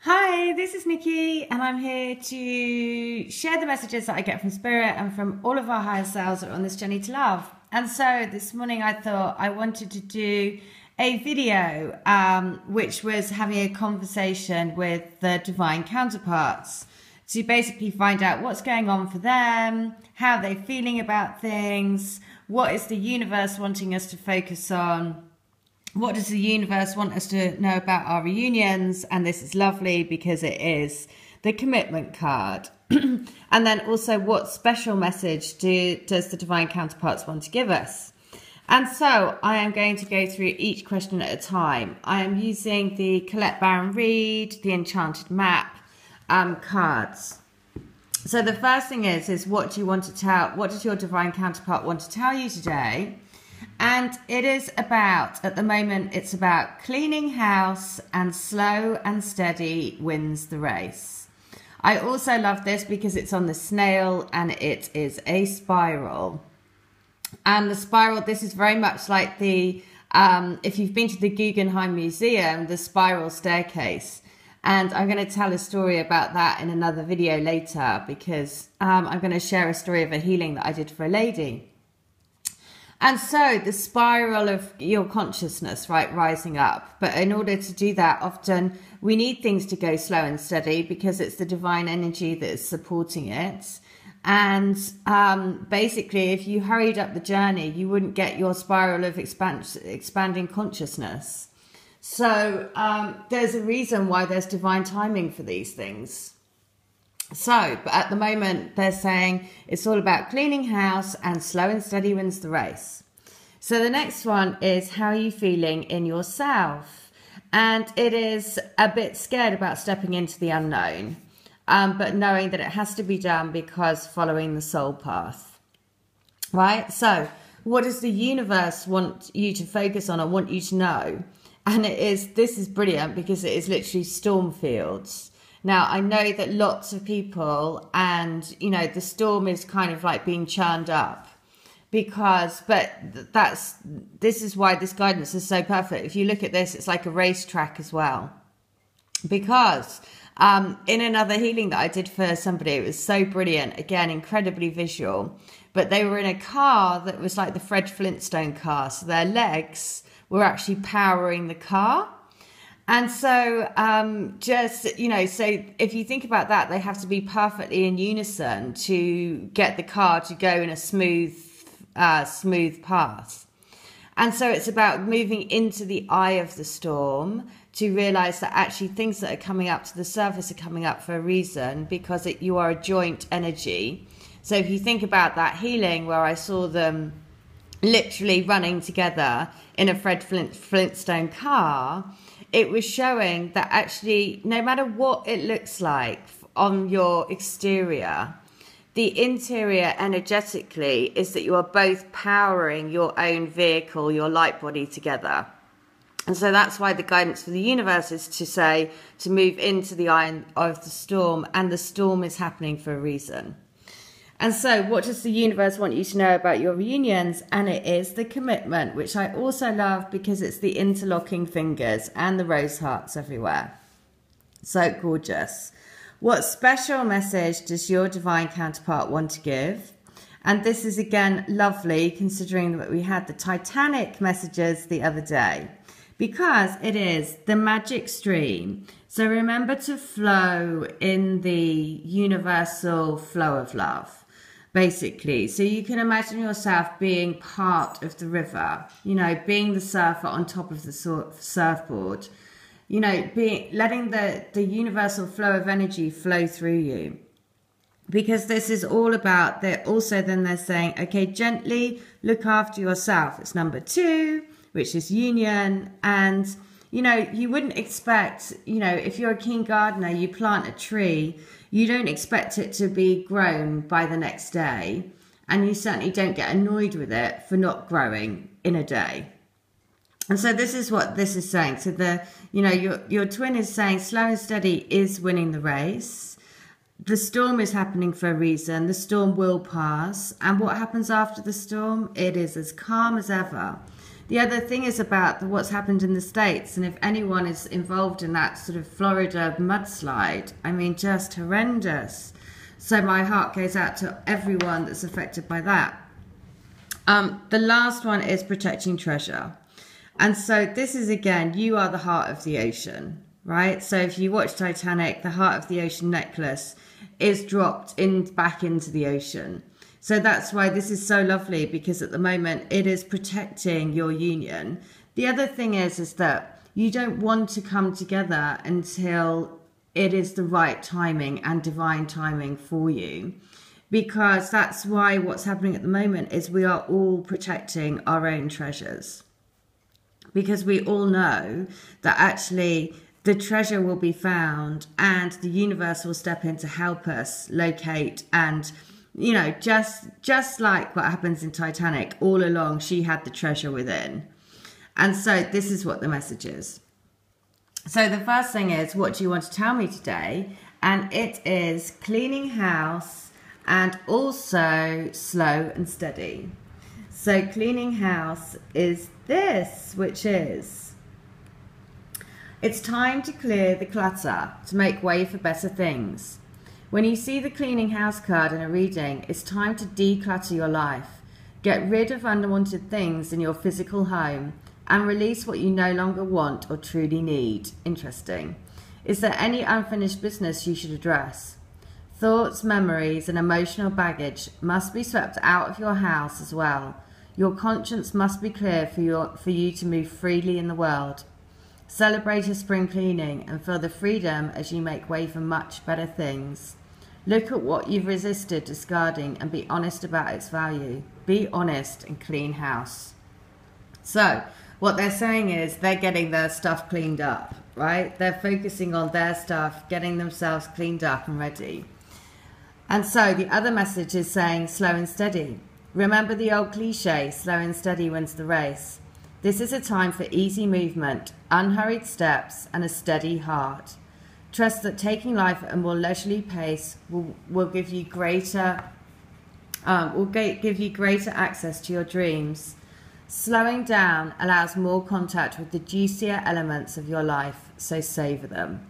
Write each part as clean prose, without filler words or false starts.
Hi, this is Nikki, and I'm here to share the messages that I get from Spirit and from all of our higher selves that are on this journey to love. And so this morning I thought I wanted to do a video which was having a conversation with the divine counterparts to basically find out what's going on for them, how they're feeling about things, what is the universe wanting us to focus on. What does the universe want us to know about our reunions? And this is lovely because it is the commitment card. And then also, what special message does the divine counterparts want to give us? And so I am going to go through each question at a time. I am using the Collect, Baron, Read, the Enchanted Map cards. So the first thing is what do you want to tell? What does your divine counterpart want to tell you today? And it is about, at the moment, it's about cleaning house and slow and steady wins the race. I also love this because it's on the snail and it is a spiral. And the spiral, this is very much like the, if you've been to the Guggenheim Museum, the spiral staircase. And I'm going to tell a story about that in another video later because I'm going to share a story of a healing that I did for a lady. And so the spiral of your consciousness, right, rising up. But in order to do that, often we need things to go slow and steady because it's the divine energy that is supporting it. And basically, if you hurried up the journey, you wouldn't get your spiral of expanding consciousness. So there's a reason why there's divine timing for these things. So, but at the moment, they're saying it's all about cleaning house and slow and steady wins the race. So the next one is, how are you feeling in yourself? And it is a bit scared about stepping into the unknown, but knowing that it has to be done because following the soul path, right? So what does the universe want you to focus on or want you to know? And this is brilliant because it is literally storm fields. Now, I know that lots of people and, you know, the storm is kind of like being churned up but this is why this guidance is so perfect. If you look at this, it's like a racetrack as well. Because in another healing that I did for somebody, it was so brilliant, again, incredibly visual, but they were in a car that was like the Fred Flintstone car. So their legs were actually powering the car. And so just, you know, so if you think about that, they have to be perfectly in unison to get the car to go in a smooth path. And so it's about moving into the eye of the storm to realize that actually things that are coming up to the surface are coming up for a reason because you are a joint energy. So if you think about that healing where I saw them literally running together in a Fred Flintstone car, it was showing that actually, no matter what it looks like on your exterior, the interior energetically is that you are both powering your own vehicle, your light body together. And so that's why the guidance for the universe is to say, to move into the eye of the storm, and the storm is happening for a reason. And so what does the universe want you to know about your reunions? And it is the commitment, which I also love because it's the interlocking fingers and the rose hearts everywhere. So gorgeous. What special message does your divine counterpart want to give? And this is, again, lovely considering that we had the Titanic messages the other day because it is the magic stream. So remember to flow in the universal flow of love. Basically, so you can imagine yourself being part of the river, you know, being the surfer on top of the surfboard, you know, letting the universal flow of energy flow through you. Because this is all about, they're saying, okay, gently look after yourself. It's number 2, which is union. And, you know, you wouldn't expect, you know, if you're a keen gardener, you plant a tree, you don't expect it to be grown by the next day. And you certainly don't get annoyed with it for not growing in a day. And so this is what this is saying. So your twin is saying slow and steady is winning the race. The storm is happening for a reason. The storm will pass. And what happens after the storm? It is as calm as ever. The other thing is about what's happened in the States, and if anyone is involved in that sort of Florida mudslide, I mean, just horrendous. So my heart goes out to everyone that's affected by that. The last one is protecting treasure. And so this is, again, you are the heart of the ocean, right? So if you watch Titanic, the heart of the ocean necklace is dropped back into the ocean. So that's why this is so lovely, because at the moment it is protecting your union. The other thing is that you don't want to come together until it is the right timing and divine timing for you, because that's why what's happening at the moment is we are all protecting our own treasures, because we all know that actually the treasure will be found and the universe will step in to help us locate. And you know, just like what happens in Titanic, all along she had the treasure within. And so this is what the message is. So the first thing is, what do you want to tell me today? And it is cleaning house and also slow and steady. So cleaning house is this, which is, it's time to clear the clutter to make way for better things. When you see the cleaning house card in a reading, it's time to declutter your life. Get rid of unwanted things in your physical home and release what you no longer want or truly need. Interesting. Is there any unfinished business you should address? Thoughts, memories, and emotional baggage must be swept out of your house as well. Your conscience must be clear for you to move freely in the world. Celebrate a spring cleaning and feel the freedom as you make way for much better things. Look at what you've resisted discarding and be honest about its value. Be honest and clean house. So what they're saying is they're getting their stuff cleaned up, right? They're focusing on their stuff, getting themselves cleaned up and ready. And so the other message is saying slow and steady. Remember the old cliche, slow and steady wins the race. This is a time for easy movement, unhurried steps, and a steady heart. Trust that taking life at a more leisurely pace will give you greater access to your dreams. Slowing down allows more contact with the juicier elements of your life, so savor them.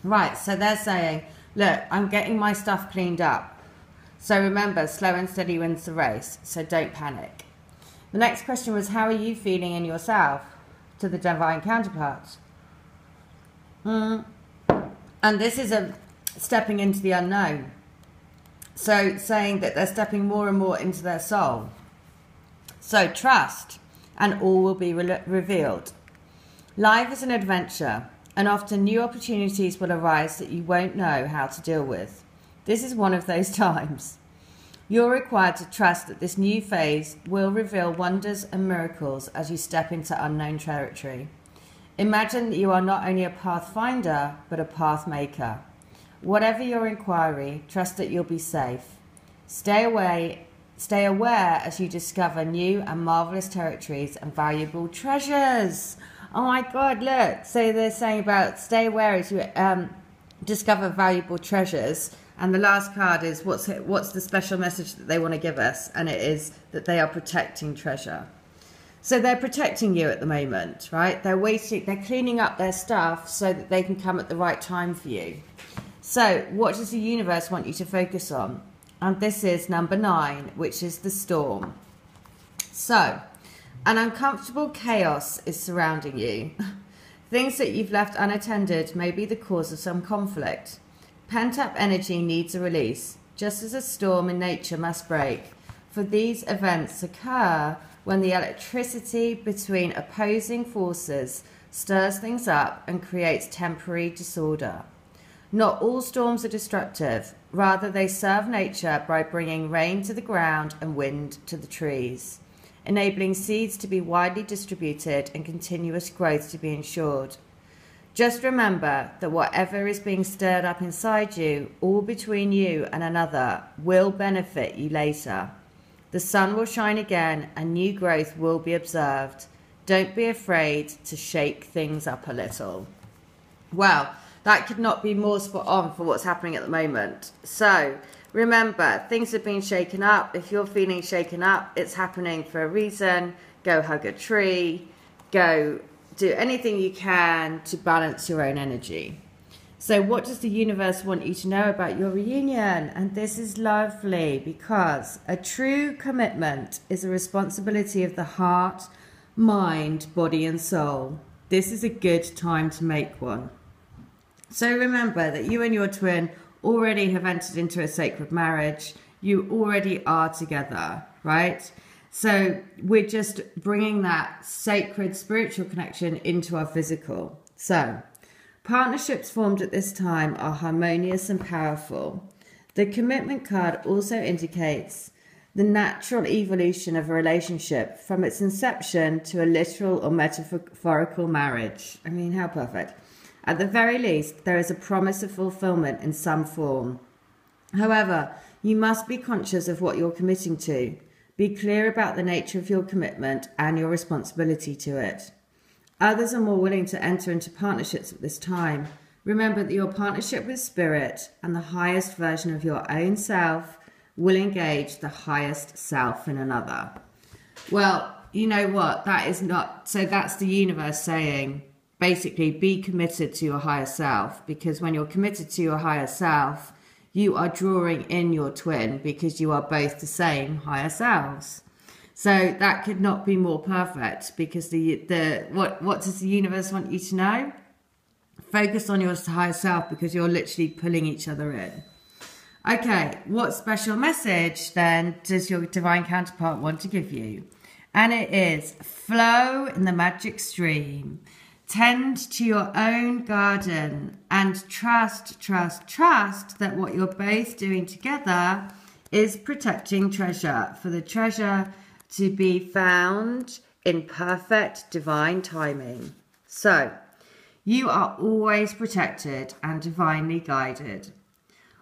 Right, so they're saying, look, I'm getting my stuff cleaned up. So remember, slow and steady wins the race, so don't panic. The next question was, how are you feeling in yourself? To the divine counterparts. And this is a stepping into the unknown. So saying that they're stepping more and more into their soul. So trust, and all will be revealed. Life is an adventure, and often new opportunities will arise that you won't know how to deal with. This is one of those times. You're required to trust that this new phase will reveal wonders and miracles as you step into unknown territory. Imagine that you are not only a pathfinder, but a path maker. Whatever your inquiry, trust that you'll be safe. Stay aware as you discover new and marvelous territories and valuable treasures. Oh my God, look. So they're saying about stay aware as you discover valuable treasures. And the last card is what's the special message that they want to give us? And it is that they are protecting treasure. So they're protecting you at the moment, right? They're cleaning up their stuff so that they can come at the right time for you. So what does the universe want you to focus on? And this is number 9, which is the storm. So an uncomfortable chaos is surrounding you. Things that you've left unattended may be the cause of some conflict. Pent-up energy needs a release, just as a storm in nature must break. For these events occur when the electricity between opposing forces stirs things up and creates temporary disorder. Not all storms are destructive. Rather, they serve nature by bringing rain to the ground and wind to the trees, enabling seeds to be widely distributed and continuous growth to be ensured. Just remember that whatever is being stirred up inside you, all between you and another, will benefit you later. The sun will shine again and new growth will be observed. Don't be afraid to shake things up a little. Well, that could not be more spot on for what's happening at the moment. So remember, things have been shaken up. If you're feeling shaken up, it's happening for a reason. go hug a tree, go do anything you can to balance your own energy. So what does the universe want you to know about your reunion? And this is lovely, because a true commitment is a responsibility of the heart, mind, body and soul. This is a good time to make one. So remember that you and your twin already have entered into a sacred marriage. You already are together, right? So we're just bringing that sacred spiritual connection into our physical. So partnerships formed at this time are harmonious and powerful. The commitment card also indicates the natural evolution of a relationship from its inception to a literal or metaphorical marriage. I mean, how perfect. At the very least, there is a promise of fulfillment in some form. However, you must be conscious of what you're committing to. Be clear about the nature of your commitment and your responsibility to it. Others are more willing to enter into partnerships at this time. Remember that your partnership with Spirit and the highest version of your own self will engage the highest self in another. Well, you know what? That is not... So that's the universe saying, basically, be committed to your higher self, because when you're committed to your higher self, you are drawing in your twin, because you are both the same higher selves. So that could not be more perfect, because what does the universe want you to know? Focus on your higher self, because you're literally pulling each other in. Okay, what special message then does your divine counterpart want to give you? And it is flow in the magic stream. Tend to your own garden and trust that what you're both doing together is protecting treasure, for the treasure to be found in perfect divine timing. So, you are always protected and divinely guided.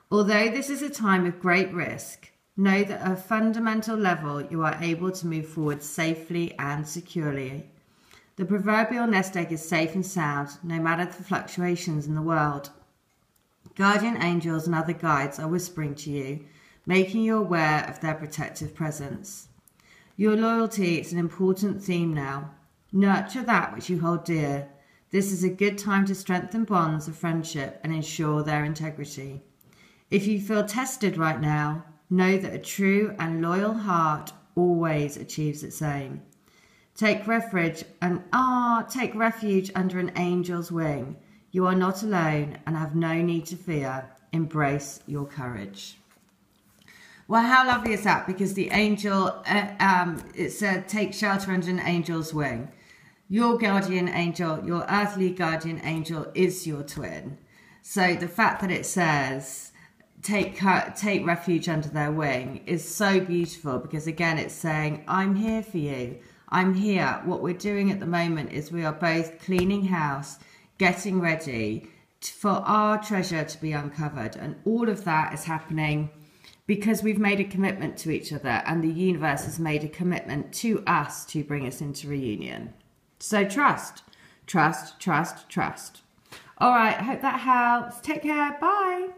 Although this is a time of great risk, know that at a fundamental level you are able to move forward safely and securely. The proverbial nest egg is safe and sound, no matter the fluctuations in the world. Guardian angels and other guides are whispering to you, making you aware of their protective presence. Your loyalty is an important theme now. Nurture that which you hold dear. This is a good time to strengthen bonds of friendship and ensure their integrity. If you feel tested right now, know that a true and loyal heart always achieves its aim. Take refuge under an angel's wing. You are not alone and have no need to fear. Embrace your courage. Well, how lovely is that? Because the angel, it said, take shelter under an angel's wing. Your guardian angel, your earthly guardian angel, is your twin. So the fact that it says take refuge under their wing is so beautiful, because again, it's saying, I'm here for you. I'm here. What we're doing at the moment is we are both cleaning house, getting ready for our treasure to be uncovered. And all of that is happening because we've made a commitment to each other, and the universe has made a commitment to us to bring us into reunion. So trust. All right. I hope that helps. Take care. Bye.